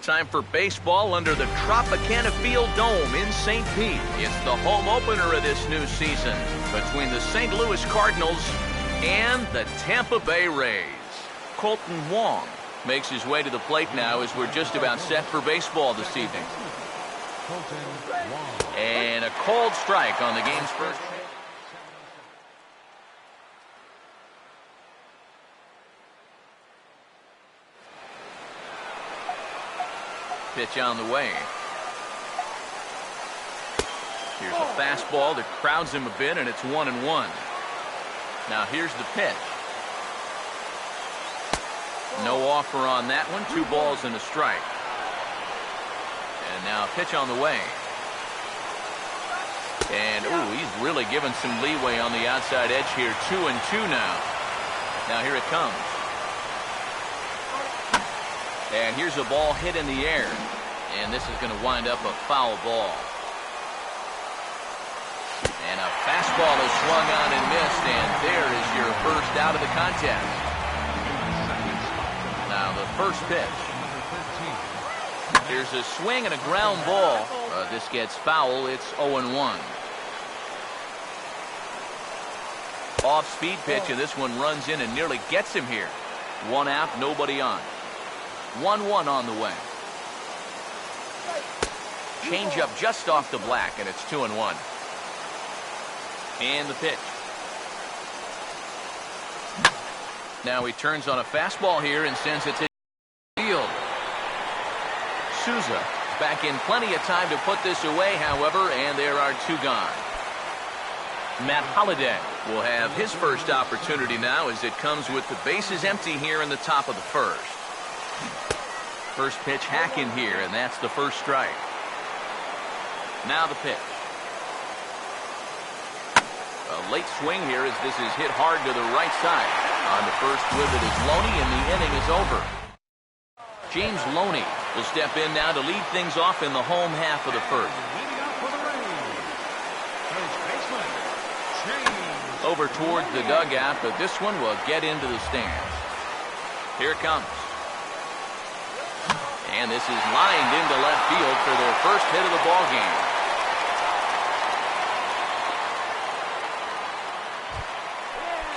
Time for baseball under the Tropicana Field Dome in St. Pete. It's the home opener of this new season between the St. Louis Cardinals and the Tampa Bay Rays. Colton Wong makes his way to the plate now as we're just about set for baseball this evening. And a cold strike on the game's first. Pitch on the way. Here's a fastball that crowds him a bit, and it's 1-1. Now here's the pitch. No offer on that one. 2 balls and a strike. And now a pitch on the way. And ooh, he's really given some leeway on the outside edge here. 2-2 now. Now here it comes. And here's a ball hit in the air. And this is going to wind up a foul ball. And a fastball is swung on and missed. And there is your first out of the contest. Now the first pitch. Here's a swing and a ground ball. This gets foul. It's 0-1. Off-speed pitch, and this one runs in and nearly gets him here. 1 out, nobody on. 1-1 on the way. Change up just off the black, and it's 2-1. And the pitch. Now he turns on a fastball here and sends it to field. Souza back in plenty of time to put this away, however, and there are 2 gone. Matt Holliday will have his first opportunity now as it comes with the bases empty here in the top of the first. First pitch hack in here, and that's the first strike. Now the pitch. A late swing here as this is hit hard to the right side. On the first with it is Loney, and the inning is over. James Loney will step in now to lead things off in the home half of the first. Over towards the dugout, but this one will get into the stands. Here it comes. And this is lined into left field for their first hit of the ball game.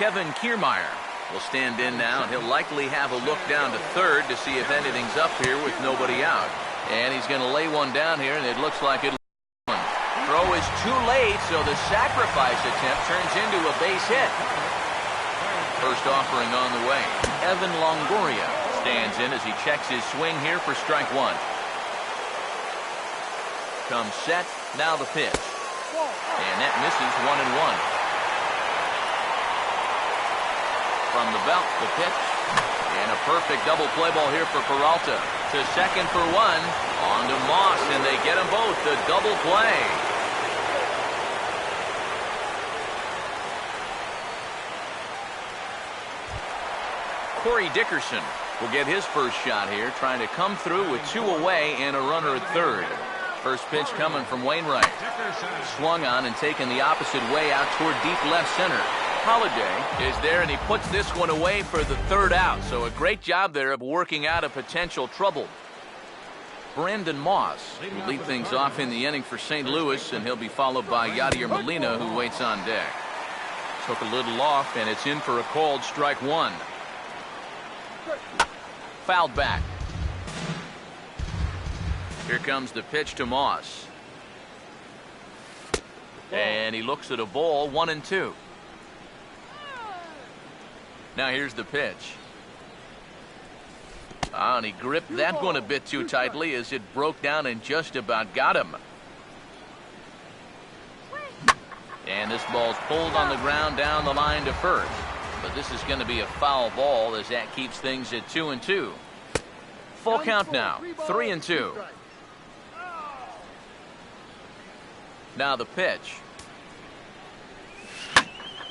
Kevin Kiermaier will stand in now, and he'll likely have a look down to third to see if anything's up here with nobody out. And he's going to lay one down here, and it looks like it'll be one. Throw is too late, so the sacrifice attempt turns into a base hit. First offering on the way. Evan Longoria stands in as he checks his swing here for strike 1. Comes set, now the pitch. And that misses 1-1. From the belt, the pitch. And a perfect double play ball here for Peralta. To second for 1. On to Moss, and they get them both. The double play. Corey Dickerson will get his first shot here, trying to come through with 2 away and a runner at third. First pitch coming from Wainwright. Swung on and taken the opposite way out toward deep left center. Holliday is there, and he puts this one away for the 3rd out. So a great job there of working out a potential trouble. Brandon Moss will lead things off in the inning for St. Louis, and he'll be followed by Yadier Molina, who waits on deck. Took a little off, and it's in for a called strike 1. Fouled back. Here comes the pitch to Moss. And he looks at a ball, 1-2. Now here's the pitch. And he gripped that one a bit too tightly as it broke down and just about got him. And this ball's pulled on the ground down the line to first. But this is going to be a foul ball as that keeps things at 2-2. Full count now, 3-2. Now the pitch.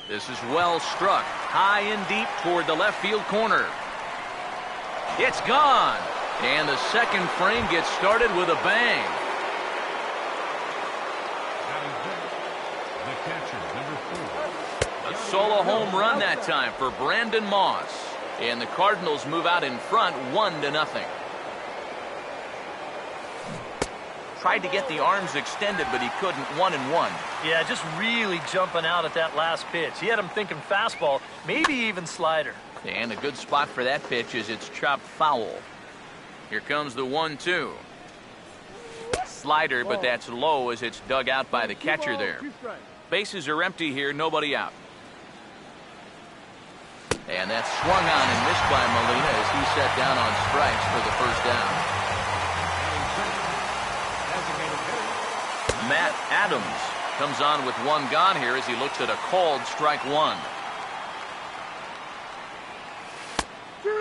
This is well struck, high and deep toward the left field corner. It's gone, and the second frame gets started with a bang. The catcher, number 4. A solo home run that time for Brandon Moss, and the Cardinals move out in front 1-0. tried to get the arms extended, but he couldn't. 1-1. Yeah, just really jumping out at that last pitch. He had him thinking fastball, maybe even slider. And a good spot for that pitch is it's chopped foul. Here comes the 1-2. Slider, but that's low as it's dug out by the catcher there. Bases are empty here, nobody out. And that's swung on and missed by Molina as he set down on strikes for the first down. Matt Adams comes on with one gone here as he looks at a called strike one.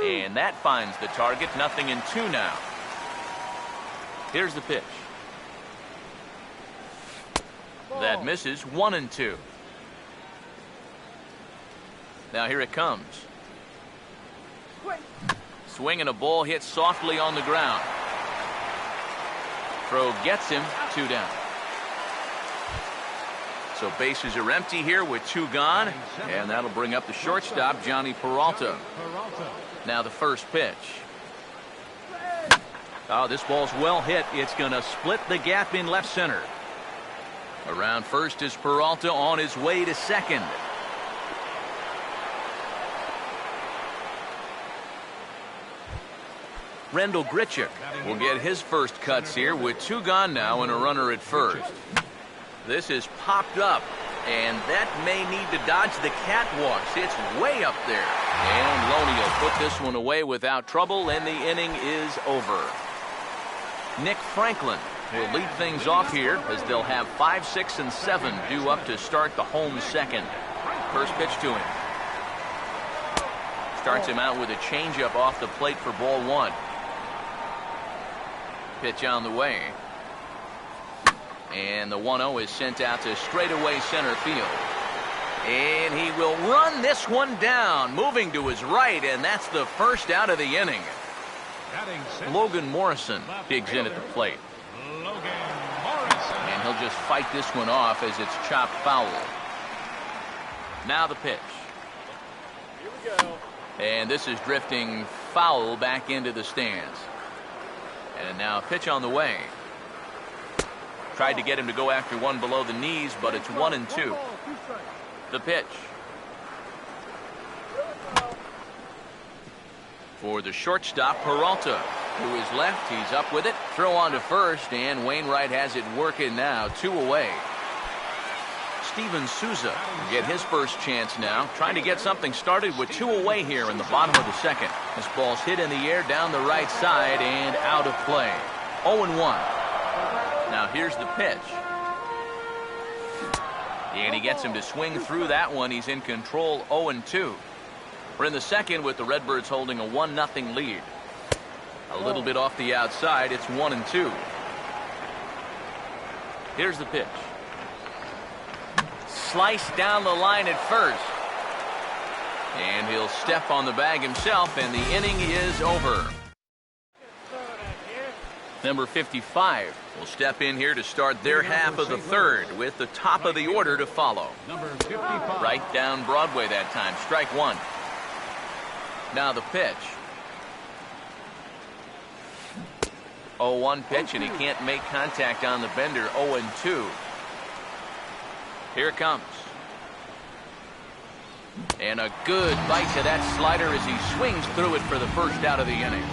And that finds the target. 0-2 now. Here's the pitch. That misses. 1-2. Now here it comes. Swing and a ball hit softly on the ground. Throw gets him. 2 down. So bases are empty here with 2 gone, and that'll bring up the shortstop, Johnny Peralta. Now the first pitch. Oh, this ball's well hit. It's going to split the gap in left center. Around first is Peralta on his way to second. Rendell Grichuk will get his first cuts here with 2 gone now and a runner at first. This is popped up, and that may need to dodge the catwalks. It's way up there. And Loney will put this one away without trouble, and the inning is over. Nick Franklin will lead things off here as they'll have 5, 6, and 7 due up to start the home second. First pitch to him. Starts him out with a changeup off the plate for ball 1. Pitch on the way. And the 1-0 is sent out to straightaway center field. And he will run this one down, moving to his right, and that's the first out of the inning. Logan Morrison digs in at the plate. And he'll just fight this one off as it's chopped foul. Now the pitch. Here we go. And this is drifting foul back into the stands. And now a pitch on the way. Tried to get him to go after one below the knees, but it's 1-2. The pitch. For the shortstop, Peralta, who is left. He's up with it. Throw on to first, and Wainwright has it working now. 2 away. Steven Souza will get his first chance now. Trying to get something started with 2 away here in the bottom of the second. This ball's hit in the air down the right side and out of play. 0-1. Now here's the pitch. And he gets him to swing through that one. He's in control. 0-2. We're in the second with the Redbirds holding a 1-0 lead. A little bit off the outside. It's 1-2. Here's the pitch. Sliced down the line at first. And he'll step on the bag himself, and the inning is over. Number 55 will step in here to start their half of the third with the top of the order to follow. Number 55. Right down Broadway that time. Strike 1. Now the pitch. 0-1 pitch, and he can't make contact on the bender. 0-2. Here it comes. And a good bite to that slider as he swings through it for the first out of the inning.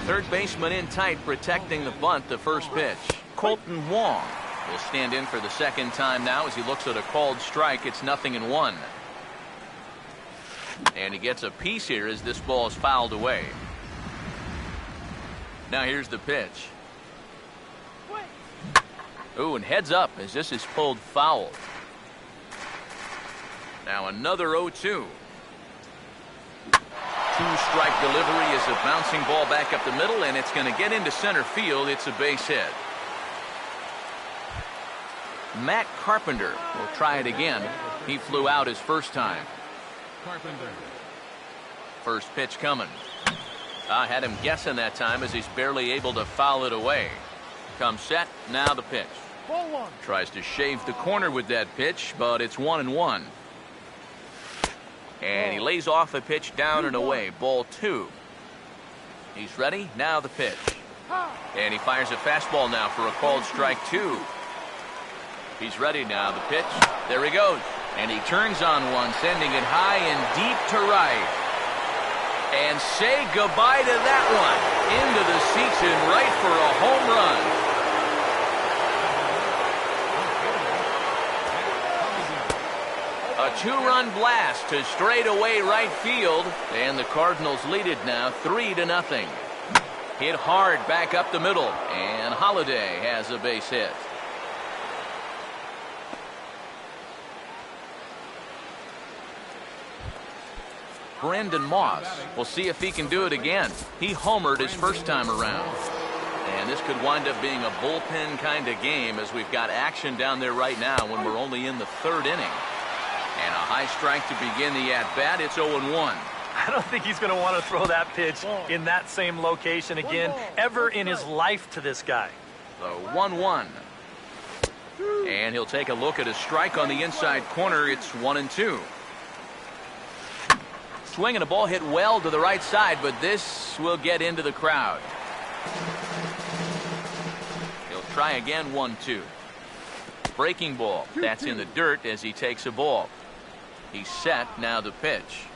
Third baseman in tight, protecting the bunt. The first pitch. Colton Wong will stand in for the second time now as he looks at a called strike. It's 0-1. And he gets a piece here as this ball is fouled away. Now here's the pitch. Ooh, and heads up as this is pulled foul. Now another 0-2. 2-strike delivery is a bouncing ball back up the middle, and it's going to get into center field. It's a base hit. Matt Carpenter will try it again. He flew out his first time. Carpenter. First pitch coming. I had him guessing that time as he's barely able to foul it away. Comes set. Now the pitch. Tries to shave the corner with that pitch, but it's 1-1. And he lays off a pitch down and away. Ball 2. He's ready. Now the pitch. And he fires a fastball now for a called strike 2. He's ready now. The pitch. There he goes. And he turns on one, sending it high and deep to right. And say goodbye to that one. Into the seats and right for a home run. A 2-run blast to straightaway right field. And the Cardinals lead it now 3-0. Hit hard back up the middle. And Holliday has a base hit. Brandon Moss will see if he can do it again. He homered his first time around. And this could wind up being a bullpen kind of game as we've got action down there right now when we're only in the 3rd inning. And a high strike to begin the at-bat. It's 0-1. I don't think he's going to want to throw that pitch in that same location again ever in his life to this guy. The 1-1. And he'll take a look at a strike on the inside corner. It's 1-2. Swinging a ball hit well to the right side, but this will get into the crowd. He'll try again. 1-2. Breaking ball. That's in the dirt as he takes a ball. He's set. Now the pitch.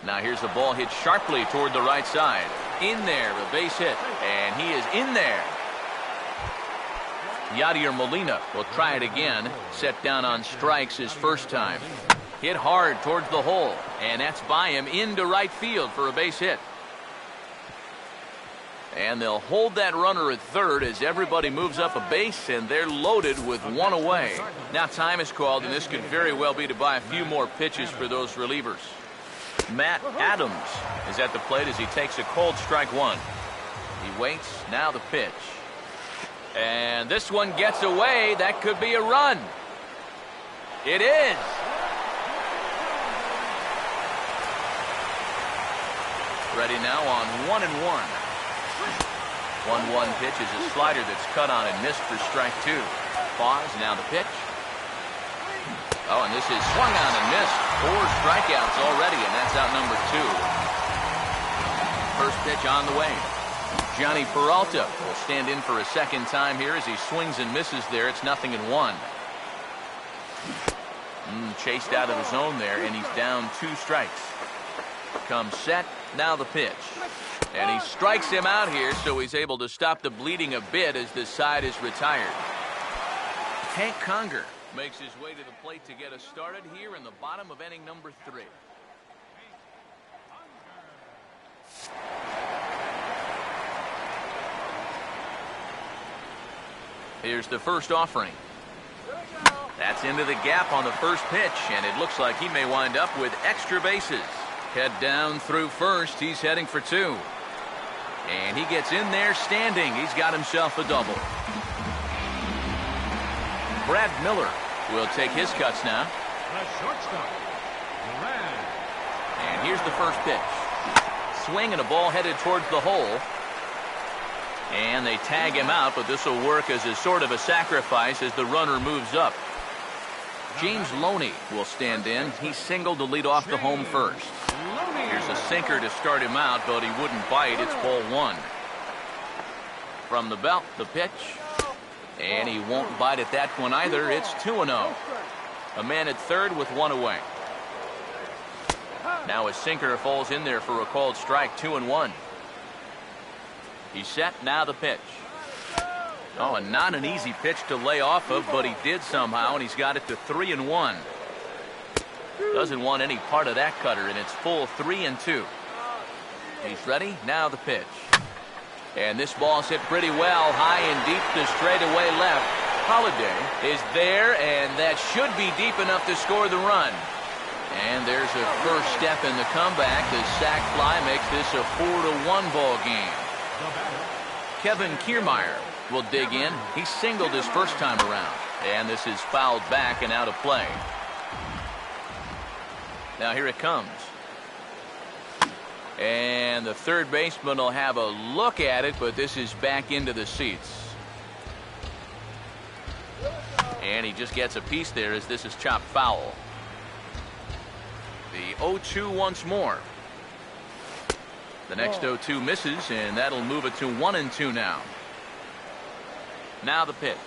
Now here's the ball hit sharply toward the right side. In there, a base hit. And he is in there. Yadier Molina will try it again. Set down on strikes his first time. Hit hard towards the hole. And that's by him into right field for a base hit. And they'll hold that runner at third as everybody moves up a base, and they're loaded with one away. Now time is called, and this could very well be to buy a few more pitches for those relievers. Matt Adams is at the plate as he takes a cold strike 1. He waits. Now the pitch. And this one gets away. That could be a run. It is. Ready now on 1-1. 1-1 pitch is a slider that's cut on and missed for strike 2. Pause. Now the pitch. Oh, and this is swung on and missed. 4 strikeouts already, and that's out number 2. First pitch on the way. Johnny Peralta will stand in for a second time here as he swings and misses there. It's 0-1. Chased out of the zone there, and he's down 2 strikes. Comes set. Now the pitch. And he strikes him out here, so he's able to stop the bleeding a bit as this side is retired. Hank Conger makes his way to the plate to get us started here in the bottom of inning number 3. Here's the first offering. That's into the gap on the first pitch, and it looks like he may wind up with extra bases. Head down through first. He's heading for 2. And he gets in there standing. He's got himself a double. Brad Miller will take his cuts now. The shortstop, Brad. And here's the first pitch. Swing and a ball headed towards the hole. And they tag him out, but this will work as a sort of a sacrifice as the runner moves up. James Loney will stand in. He singled to lead off the home first. Here's a sinker to start him out, but he wouldn't bite. It's ball 1. From the belt, the pitch. And he won't bite at that one either. It's 2-0. A man at third with 1 away. Now a sinker falls in there for a called strike. 2-1. He's set. Now the pitch. Oh, and not an easy pitch to lay off of, but he did somehow, and he's got it to 3-1. Doesn't want any part of that cutter, and it's full 3-2. He's ready. Now the pitch. And this ball's hit pretty well, high and deep to straightaway left. Holliday is there, and that should be deep enough to score the run. And there's a first step in the comeback. The sac fly makes this a 4-1 ball game. Kevin Kiermaier will dig in. He singled his first time around. And this is fouled back and out of play. Now here it comes. And the third baseman will have a look at it, but this is back into the seats. And he just gets a piece there as this is chopped foul. The 0-2 once more. The next 0-2 misses, and that'll move it to 1-2 now. Now the pitch.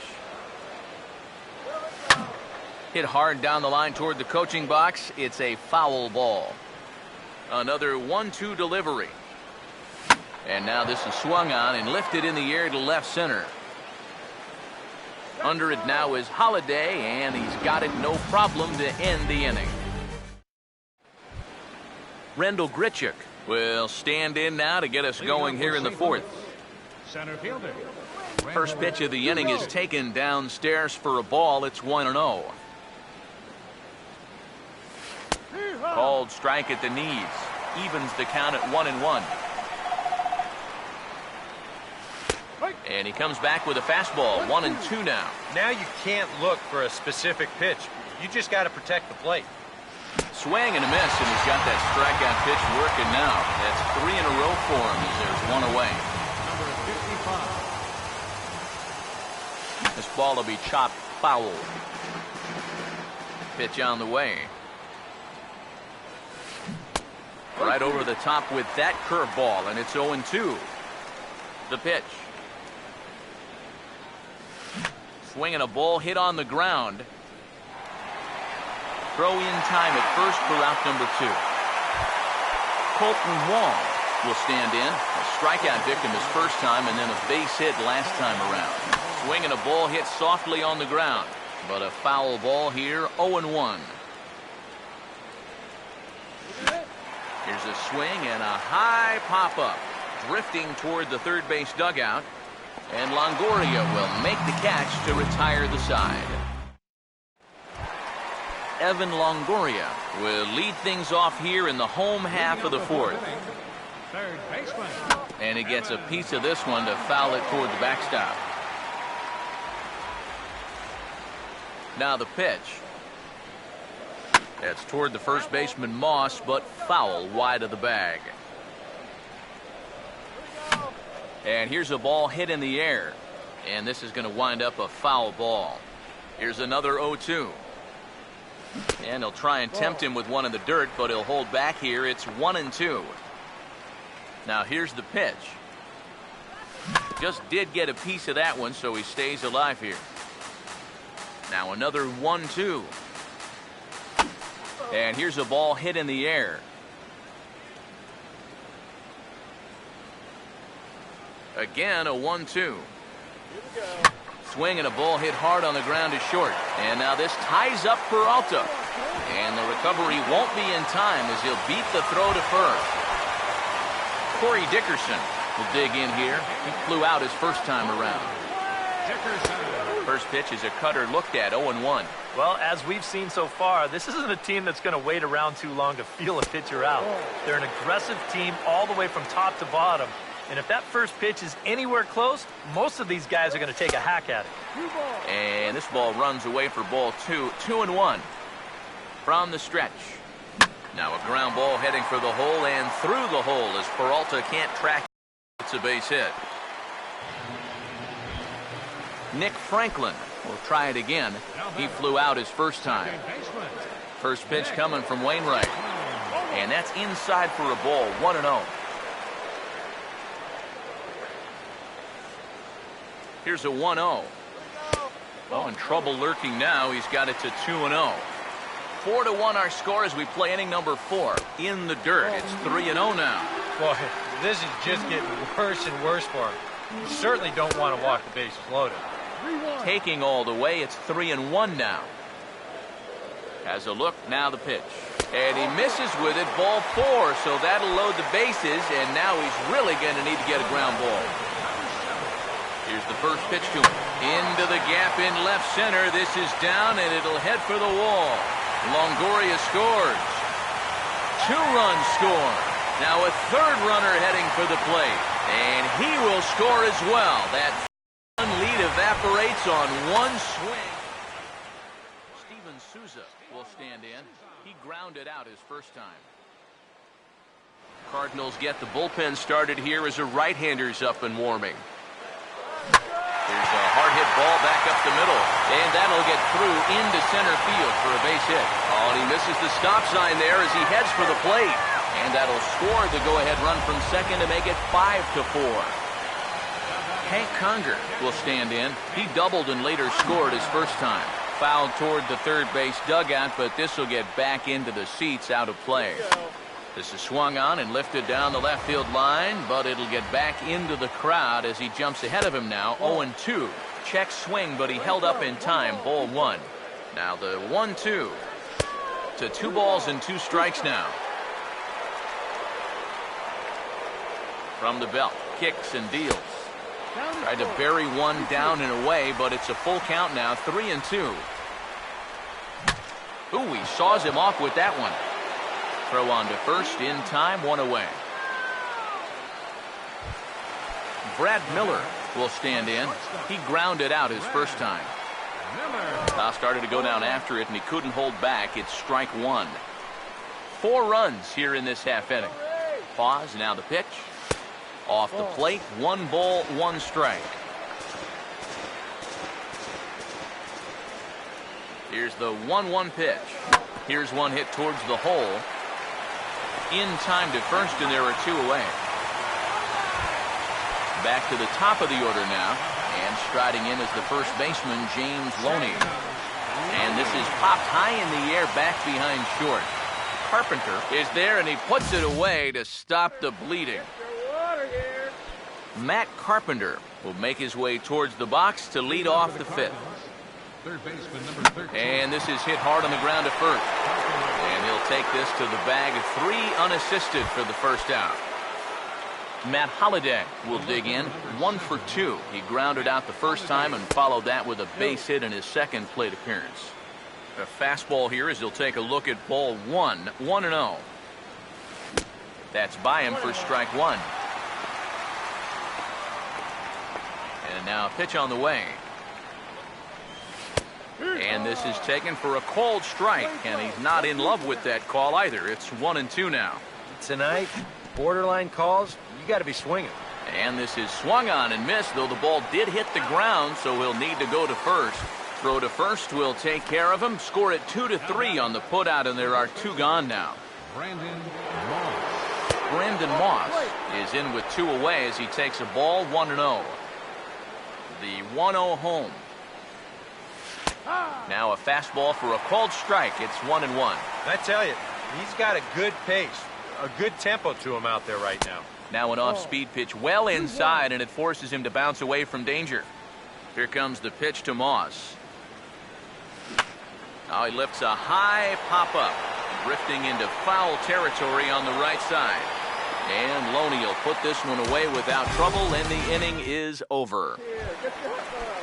Hit hard down the line toward the coaching box. It's a foul ball. Another 1-2 delivery. And now this is swung on and lifted in the air to left center. Under it now is Holiday, and he's got it no problem to end the inning. Rendell Grichuk will stand in now to get us going here in the fourth. Center fielder. First pitch of the inning is taken downstairs for a ball. It's 1-0. Called strike at the knees. Evens the count at 1-1. And he comes back with a fastball. 1-2 now. Now you can't look for a specific pitch. You just got to protect the plate. Swing and a miss, and he's got that strikeout pitch working now. That's 3 in a row for him as there's one away. Number 55. This ball will be chopped foul. Pitch on the way. Right over the top with that curveball, and it's 0-2. The pitch. Swinging a ball hit on the ground. Throw in time at first for out number 2. Colton Wong will stand in. A strikeout victim his first time, and then a base hit last time around. Swinging a ball hit softly on the ground, but a foul ball here. 0-1. Here's a swing and a high pop-up. Drifting toward the third base dugout. And Longoria will make the catch to retire the side. Evan Longoria will lead things off here in the home half of the fourth. Third baseman. And he gets a piece of this one to foul it toward the backstop. Now the pitch. That's toward the first baseman Moss, but foul wide of the bag. And here's a ball hit in the air. And this is going to wind up a foul ball. Here's another 0-2. And he'll try and tempt him with one in the dirt, but he'll hold back here. It's 1-2. Now here's the pitch. Just did get a piece of that one, so he stays alive here. Now another 1-2. And here's a ball hit in the air. Again, a 1-2. Swing and a ball hit hard on the ground is short. And now this ties up Peralta. And the recovery won't be in time as he'll beat the throw to first. Corey Dickerson will dig in here. He flew out his first time around. Dickerson. First pitch is a cutter looked at. 0-1. Well, as we've seen so far, this isn't a team that's going to wait around too long to feel a pitcher out. They're an aggressive team all the way from top to bottom. And if that first pitch is anywhere close, most of these guys are going to take a hack at it. And this ball runs away for ball 2. 2-1 from the stretch. Now a ground ball heading for the hole and through the hole as Peralta can't track it. It's a base hit. Nick Franklin will try it again. He flew out his first time. First pitch coming from Wainwright. And that's inside for a ball. 1-0. Here's a 1-0. Oh, in trouble lurking now. He's got it to 2-0. 4-1 our score as we play inning number 4 in the dirt. It's 3-0 now. Boy, this is just getting worse and worse for him. You certainly don't want to walk the bases loaded. Taking all the way, it's 3-1 now. Has a look, now the pitch. And he misses with it, ball 4, so that'll load the bases, and now he's really going to need to get a ground ball. Here's the first pitch to him. Into the gap in left center. This is down, and it'll head for the wall. Longoria scores. 2 runs score. Now a third runner heading for the plate. And he will score as well. That lead evaporates on one swing. Steven Souza will stand in. He grounded out his first time. Cardinals get the bullpen started here as a right-hander's up and warming. There's a hard hit ball back up the middle, and that'll get through into center field for a base hit. Oh, and he misses the stop sign there as he heads for the plate. And that'll score the go-ahead run from second to make it 5-4. Hank Conger will stand in. He doubled and later scored his first time. Fouled toward the third base dugout, but this will get back into the seats, out of play. This is swung on and lifted down the left field line, but it'll get back into the crowd as he jumps ahead of him now. 0-2. Check swing, but he held up in time. Ball 1. Now the 1-2 to 2 balls and 2 strikes now. From the belt, kicks and deals. Tried to bury one down and away, but it's a full count now. 3-2. Ooh, he saws him off with that one. Throw on to first in time, 1 away. Brad Miller will stand in. He grounded out his first time. Started to go down after it, and he couldn't hold back. It's strike 1. 4 runs here in this half inning. Pause, now the pitch. Off the plate, 1 ball, 1 strike. Here's the 1-1 pitch. Here's one hit towards the hole. In time to first, and there are 2 away. Back to the top of the order now. And striding in is the first baseman, James Loney. And this is popped high in the air, back behind short. Carpenter is there, and he puts it away to stop the bleeding. Matt Carpenter will make his way towards the box to lead off the 5th. And this is hit hard on the ground to first. And he'll take this to the bag of 3 unassisted for the first out. Matt Holliday will dig in. 1 for 2. He grounded out the first time and followed that with a base hit in his second plate appearance. A fastball here as he'll take a look at ball 1. 1-0. That's by him for strike 1. And now a pitch on the way. And this is taken for a called strike, and he's not in love with that call either. It's 1-2 now. Tonight, borderline calls, you got to be swinging. And this is swung on and missed, though the ball did hit the ground, so he'll need to go to first. Throw to first will take care of him. Score it 2-3 on the putout, and there are 2 gone now. Brandon Moss is in with 2 away as he takes a ball. 1-0. The 1-0 home. Now a fastball for a called strike. It's 1-1. I tell you, he's got a good pace, a good tempo to him out there right now. Now an off-speed pitch well inside, and it forces him to bounce away from danger. Here comes the pitch to Moss. Now he lifts a high pop-up, drifting into foul territory on the right side. And Loney will put this one away without trouble, and the inning is over.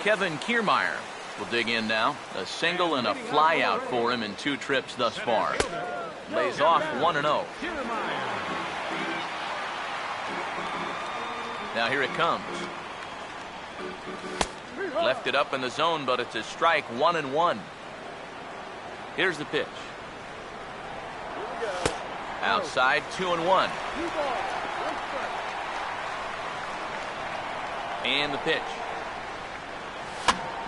Kevin Kiermaier will dig in now. A single and a fly out for him in 2 trips thus far. Lays off 1-0. Now here it comes. Left it up in the zone, but it's a strike. 1-1. Here's the pitch. Outside, 2-1. And the pitch.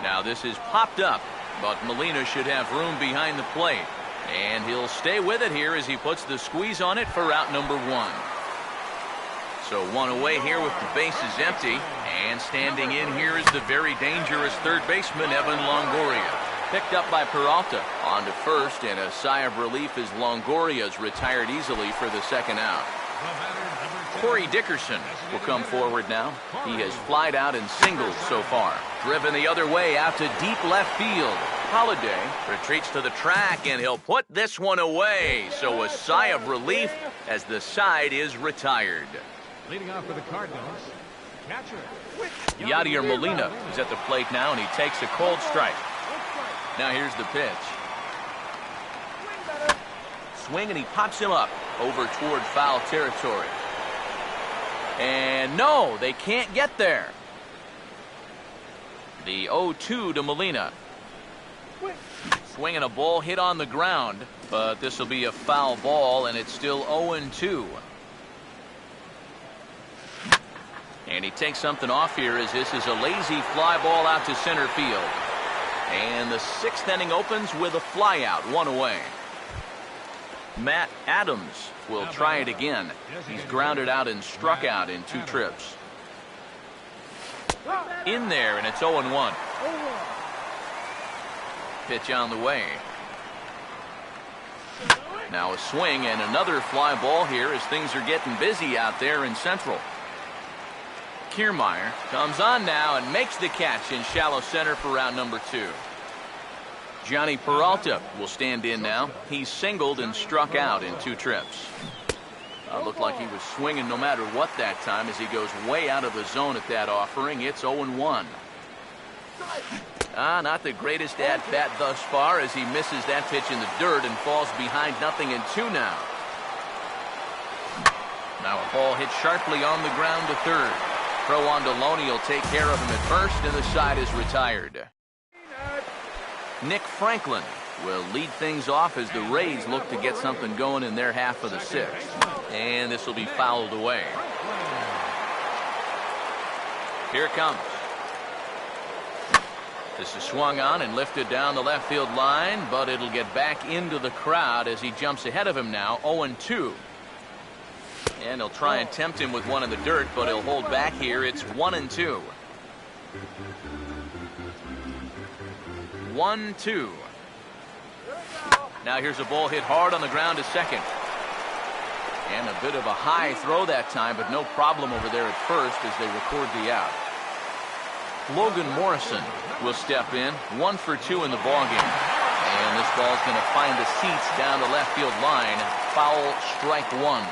Now this is popped up, but Molina should have room behind the plate. And he'll stay with it here as he puts the squeeze on it for out number 1. So 1 away here with the bases empty. And standing in here is the very dangerous third baseman, Evan Longoria. Picked up by Peralta. On to first, and a sigh of relief as Longoria's retired easily for the second out. Corey Dickerson will come forward now. He has flied out in singles so far. Driven the other way out to deep left field. Holliday retreats to the track, and he'll put this one away. So a sigh of relief as the side is retired. Leading off for the Cardinals, catcher Yadier Molina is at the plate now, and he takes a cold strike. Now here's the pitch. Swing, and he pops him up over toward foul territory. And no, they can't get there. The 0-2 to Molina. Swinging a ball hit on the ground, but this will be a foul ball, and it's still 0-2. And he takes something off here as this is a lazy fly ball out to center field. And the 6th inning opens with a fly out, 1 away. Matt Adams will try it again. He's grounded out and struck out in 2 trips. In there, and it's 0-1. Pitch on the way. Now a swing and another fly ball here as things are getting busy out there in Central. Kiermaier comes on now and makes the catch in shallow center for round number 2. Johnny Peralta will stand in now. He's singled and struck out in 2 trips. Looked like he was swinging no matter what that time as he goes way out of the zone at that offering. It's 0-1. Not the greatest at-bat thus far as he misses that pitch in the dirt and falls behind 0-2 now. Now a ball hit sharply on the ground to third. Throw on to Loney will take care of him at first, and the side is retired. Nick Franklin will lead things off as the Rays look to get something going in their half of the 6th. And this will be fouled away. Here it comes. This is swung on and lifted down the left field line, but it'll get back into the crowd as he jumps ahead of him now, 0-2. And he'll try and tempt him with one in the dirt, but he'll hold back here. It's 1-2. 1-2. Now here's a ball hit hard on the ground to second. And a bit of a high throw that time, but no problem over there at first as they record the out. Logan Morrison will step in, 1 for 2 in the ballgame. And this ball's going to find the seats down the left field line. Foul, strike 1.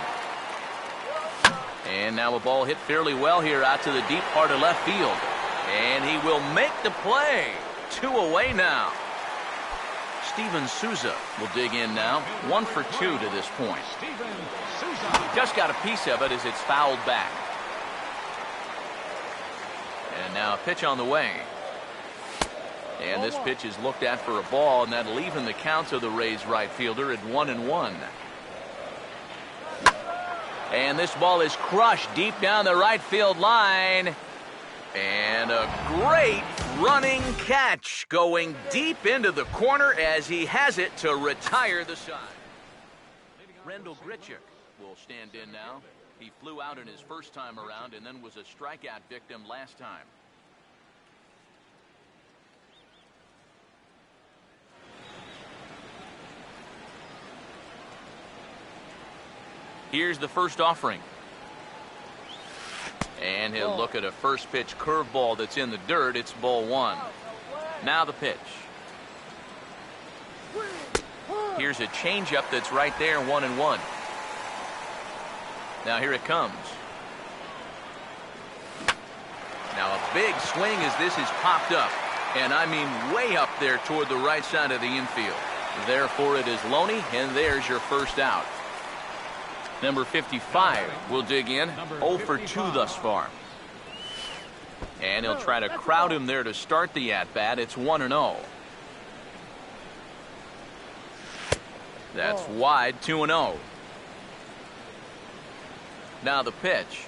And now a ball hit fairly well here out to the deep part of left field. And he will make the play. 2 away now. Steven Souza will dig in now. 1 for 2 to this point. Just got a piece of it as it's fouled back. And now a pitch on the way. And this pitch is looked at for a ball, and that'll even the count to the Rays right fielder at 1-1. And this ball is crushed deep down the right field line. And a great running catch going deep into the corner as he has it to retire the side. Rendell Grichuk will stand in now. He flew out in his first time around and then was a strikeout victim last time. Here's the first offering. And he'll look at a first pitch curveball that's in the dirt. It's ball 1. Now the pitch. Here's a changeup that's right there, 1-1. Now here it comes. Now a big swing as this is popped up. And I mean way up there toward the right side of the infield. Therefore it is Loney, and there's your first out. Number 55 will dig in, 0 for 2 thus far. And he'll try to crowd him there to start the at-bat. It's 1-0. That's wide, 2-0. Now the pitch.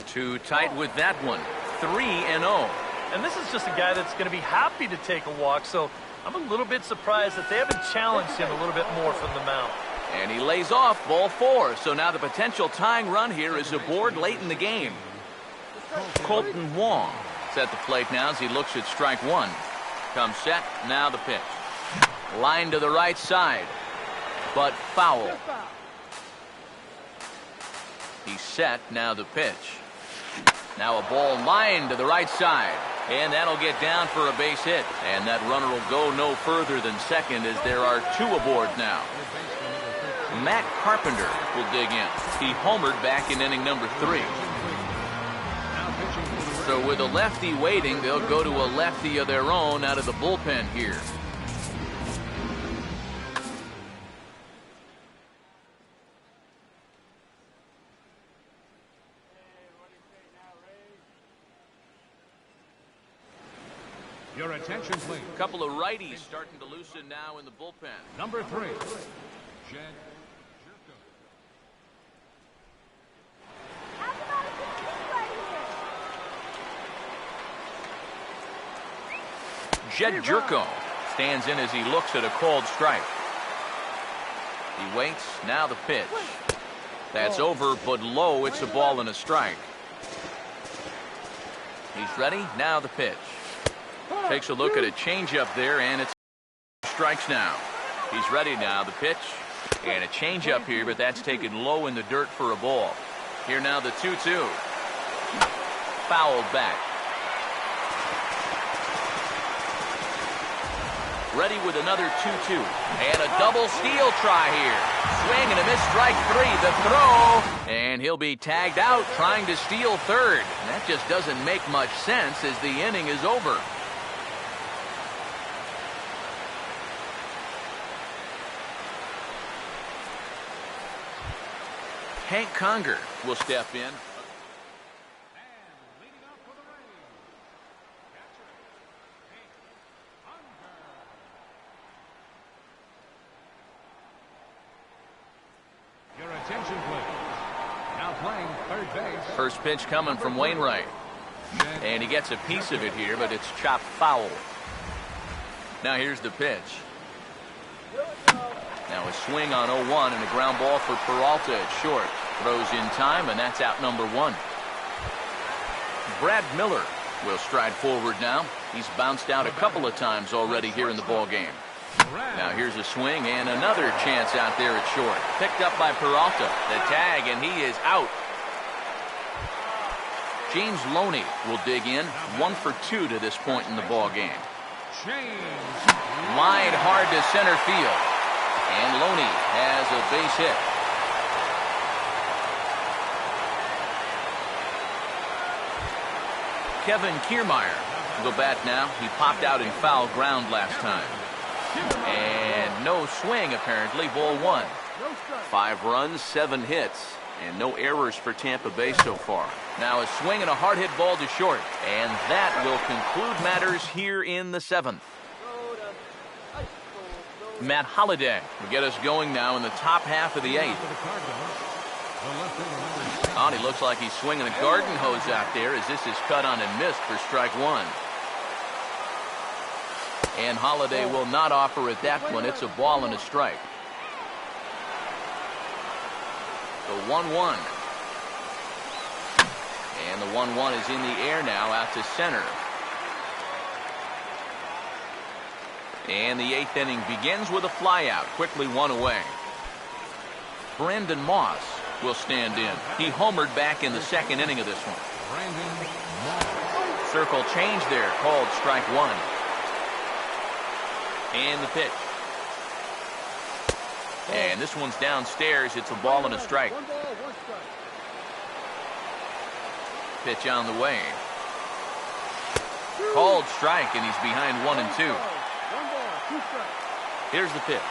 Too tight with that one, 3-0. And this is just a guy that's going to be happy to take a walk, so I'm a little bit surprised that they haven't challenged him a little bit more from the mound. And he lays off, ball 4. So now the potential tying run here is aboard late in the game. Colton Wong is at the plate now as he looks at strike 1. Comes set, now the pitch. Line to the right side, but foul. He's set, now the pitch. Now a ball line to the right side. And that'll get down for a base hit. And that runner will go no further than second as there are 2 aboard now. Matt Carpenter will dig in. He homered back in inning number 3. So with a lefty waiting, they'll go to a lefty of their own out of the bullpen here. Your attention, please. A couple of righties starting to loosen now in the bullpen. Number 3, Jed. Jed Jerko stands in as he looks at a called strike. He waits. Now the pitch. That's over, but low. It's a ball and a strike. He's ready. Now the pitch. Takes a look at a changeup there, and it's strikes now. He's ready now. The pitch. And a changeup here, but that's taken low in the dirt for a ball. Here now the 2-2. Fouled back. Ready with another 2-2. And a double steal try here. Swing and a miss, strike 3. The throw. And he'll be tagged out trying to steal third. And that just doesn't make much sense as the inning is over. Hank Conger will step in. Your attention, please. Now playing third base. First pitch coming from Wainwright. And he gets a piece of it here, but it's chopped foul. Now here's the pitch. Now a swing on 0-1 and a ground ball for Peralta at short. Throws in time, and that's out number 1. Brad Miller will stride forward now. He's bounced out a couple of times already here in the ball game. Now here's a swing and another chance out there at short. Picked up by Peralta. The tag, and he is out. James Loney will dig in. 1 for 2 to this point in the ball game. Line hard to center field. And Loney has a base hit. Kevin Kiermaier will bat now. He popped out in foul ground last time. And no swing, apparently. Ball 1. 5 runs, 7 hits, and no errors for Tampa Bay so far. Now a swing and a hard hit ball to short. And that will conclude matters here in the 7th. Matt Holliday will get us going now in the top half of the 8th. Oh, he looks like he's swinging a garden hose out there as this is cut on and missed for strike 1. And Holliday will not offer at that one. It's a ball and a strike. The 1-1. And the 1-1 is in the air now out to center. And the 8th inning begins with a flyout. Quickly 1 away. Brandon Moss will stand in. He homered back in the 2nd inning of this one. Circle change there. Called strike 1. And the pitch. And this one's downstairs. It's a ball and a strike. Pitch on the way. Called strike, and he's behind 1 and 2. Here's the pitch.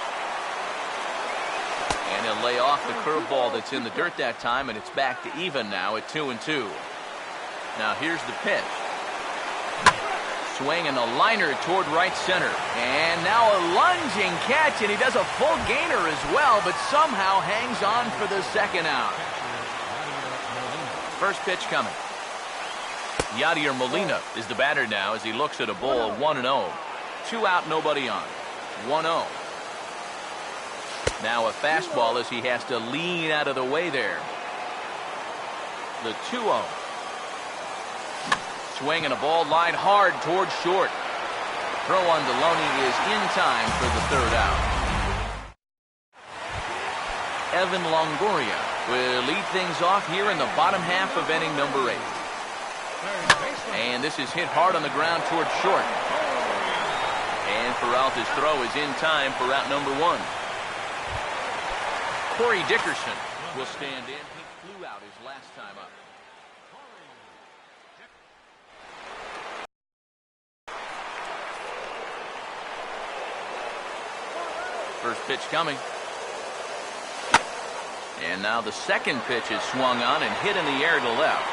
And he'll lay off the curveball that's in the dirt that time, and it's back to even now at 2 and 2. Now here's the pitch. Swing and a liner toward right center. And now a lunging catch, and he does a full gainer as well, but somehow hangs on for the 2nd out. First pitch coming. Yadier Molina is the batter now as he looks at a ball 1-0. 2 out, nobody on. 1-0. Now a fastball as he has to lean out of the way there. The 2-0. Swing and a ball lined hard towards short. Throw on Deloney is in time for the 3rd out. Evan Longoria will lead things off here in the bottom half of inning number 8. And this is hit hard on the ground towards short. And Peralta's throw is in time for out number 1. Corey Dickerson will stand in. He flew out his last time up. First pitch coming. And now the 2nd pitch is swung on and hit in the air to left.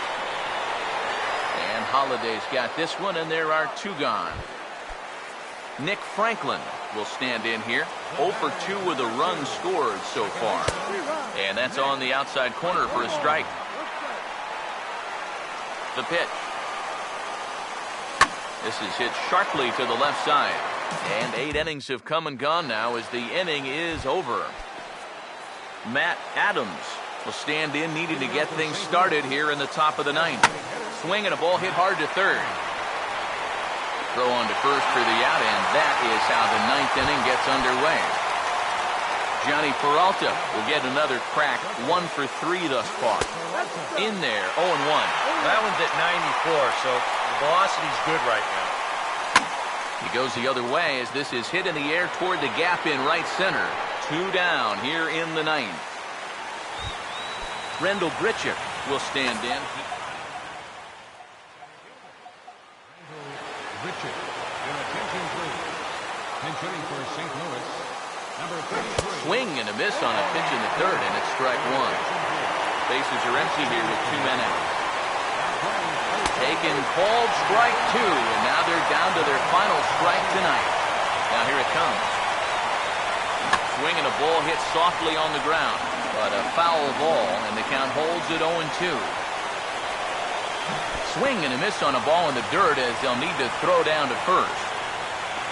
And Holliday's got this one, and there are 2 gone. Nick Franklin will stand in here. 0 for 2 with a run scored so far. And that's on the outside corner for a strike. The pitch. This is hit sharply to the left side. And 8 innings have come and gone now as the inning is over. Matt Adams will stand in, needing to get things started here in the top of the ninth. Swing and a ball hit hard to third. Throw on to first for the out, and that is how the ninth inning gets underway. Johnny Peralta will get another crack, 1 for 3 thus far. In there, 0-1. That one's at 94, so the velocity's good right now. He goes the other way as this is hit in the air toward the gap in right center. 2 down here in the ninth. Rendell Grichuk will stand in. Richard in a pinching play. Pinch hitting for St. Louis. Number 33. Swing and a miss on a pitch in the third, and it's strike 1. Bases are empty here with 2 men out. Taken, called, strike 2, and now they're down to their final strike tonight. Now here it comes. Swing and a ball hit softly on the ground, but a foul ball, and the count holds at 0-2. Swing and a miss on a ball in the dirt as they'll need to throw down to first.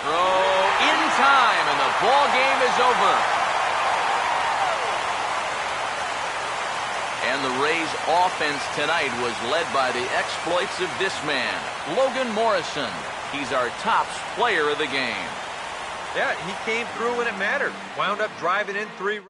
Throw in time, and the ball game is over. And the Rays' offense tonight was led by the exploits of this man, Logan Morrison. He's our top player of the game. Yeah, he came through when it mattered. Wound up driving in 3.